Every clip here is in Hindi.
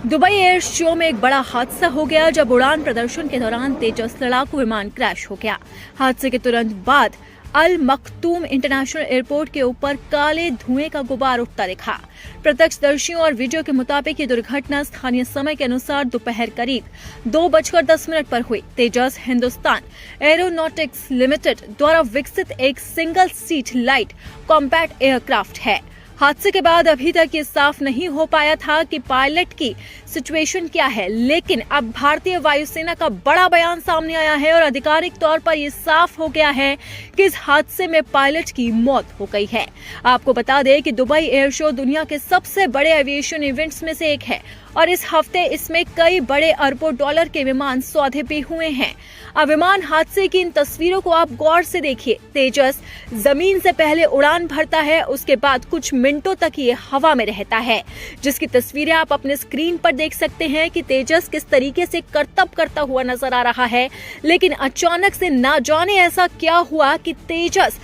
दुबई एयर शो में एक बड़ा हादसा हो गया जब उड़ान प्रदर्शन के दौरान तेजस लड़ाकू विमान क्रैश हो गया। हादसे के तुरंत बाद अल मखतूम इंटरनेशनल एयरपोर्ट के ऊपर काले धुएं का गुबार उठता दिखा। प्रत्यक्षदर्शियों और वीडियो के मुताबिक ये दुर्घटना स्थानीय समय के अनुसार दोपहर करीब 2:10 पर हुई। तेजस हिंदुस्तान एरोनॉटिक्स लिमिटेड द्वारा विकसित एक single seat light compact aircraft है। हादसे के बाद अभी तक ये साफ नहीं हो पाया था कि पायलट की सिचुएशन क्या है, लेकिन अब भारतीय वायुसेना का बड़ा बयान सामने आया है और आधिकारिक तौर पर ये साफ हो गया है कि इस हादसे में पायलट की मौत हो गई है। आपको बता दें कि दुबई एयर शो दुनिया के सबसे बड़े एविएशन इवेंट्स में से एक है और इस हफ्ते इसमें कई बड़े अरबों डॉलर के विमान सौदे भी हुए हैं। अब विमान हादसे की इन तस्वीरों को आप गौर से देखिए। तेजस जमीन से पहले उड़ान भरता है, उसके बाद कुछ मिनटों तक ये हवा में रहता है, जिसकी तस्वीरें आप अपने स्क्रीन पर देख सकते हैं कि तेजस किस तरीके से करतब करता हुआ नजर आ रहा है। लेकिन अचानक से ना जाने ऐसा क्या हुआ कि तेजस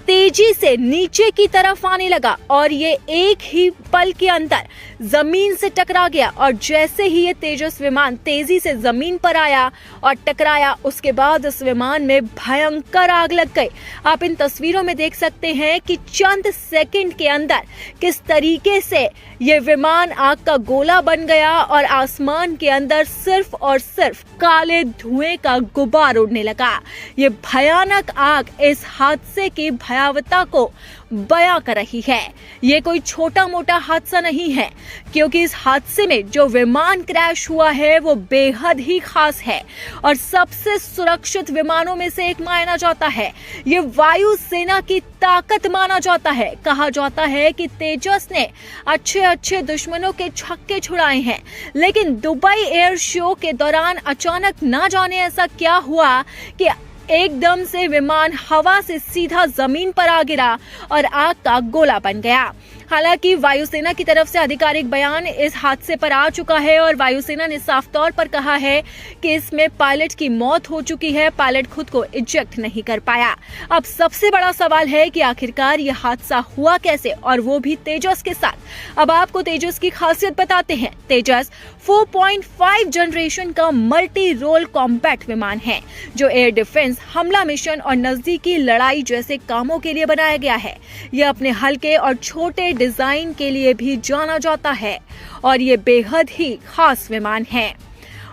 तेजी से नीचे की तरफ आने लगा और ये एक ही पल के अंदर जमीन से टकरा गया। और जैसे ही ये तेजस विमान तेजी से जमीन पर आया और टकराया, उसके बाद इस विमान में भयंकर आग लग गई। आप इन तस्वीरों में देख सकते हैं कि चंद सेकंड के अंदर किस तरीके से ये विमान आग का गोला बन गया और आसमान के अंदर सिर्फ और सिर्फ काले धुएं का गुबार उड़ने लगा। ये भयानक आग इस हादसे की भयावहता को बयां कर रही है। ये कोई छोटा मोटा हादसा नहीं है, क्योंकि इस हादसे में जो विमान क्रैश हुआ है वो बेहद ही खास है और सबसे सुरक्षित विमानों में से एक माना जाता है। ये वायुसेना की ताकत माना जाता है। कहा जाता है कि तेजस ने अच्छे दुश्मनों के छक्के छुड़ाए हैं, लेकिन दुबई एयर शो के दौरान अचानक ना जाने ऐसा क्या हुआ कि एकदम से विमान हवा से सीधा जमीन पर आ गिरा और आग का गोला बन गया। हालांकि वायुसेना की तरफ से आधिकारिक बयान इस हादसे पर आ चुका है और वायुसेना ने साफ तौर पर कहा है कि इसमें पायलट की मौत हो चुकी है। पायलट खुद को इजेक्ट नहीं कर पाया। अब सबसे बड़ा सवाल है कि आखिरकार यह हादसा हुआ कैसे, और वो भी तेजस के साथ। अब आपको तेजस की खासियत बताते हैं। तेजस 4.5 जनरेशन का मल्टी रोल कॉम्पैक्ट विमान है, जो एयर डिफेंस, हमला मिशन और नजदीकी लड़ाई जैसे कामों के लिए बनाया गया है। यह अपने हल्के और छोटे डिजाइन के लिए भी जाना जाता है और ये बेहद ही खास विमान है।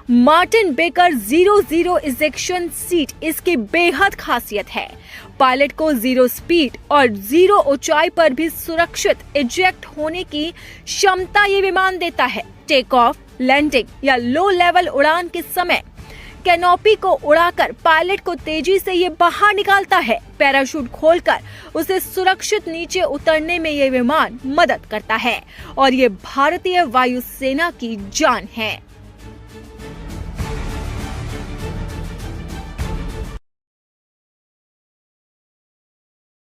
मार्टिन बेकर 00 इजेक्शन सीट इसकी बेहद खासियत है। पायलट को 0 स्पीड और 0 ऊंचाई पर भी सुरक्षित इजेक्ट होने की क्षमता ये विमान देता है। टेक ऑफ, लैंडिंग या लो लेवल उड़ान के समय कैनोपी को उड़ाकर पायलट को तेजी से ये बाहर निकालता है। पैराशूट खोलकर उसे सुरक्षित नीचे उतरने में ये विमान मदद करता है और ये भारतीय वायुसेना की जान है।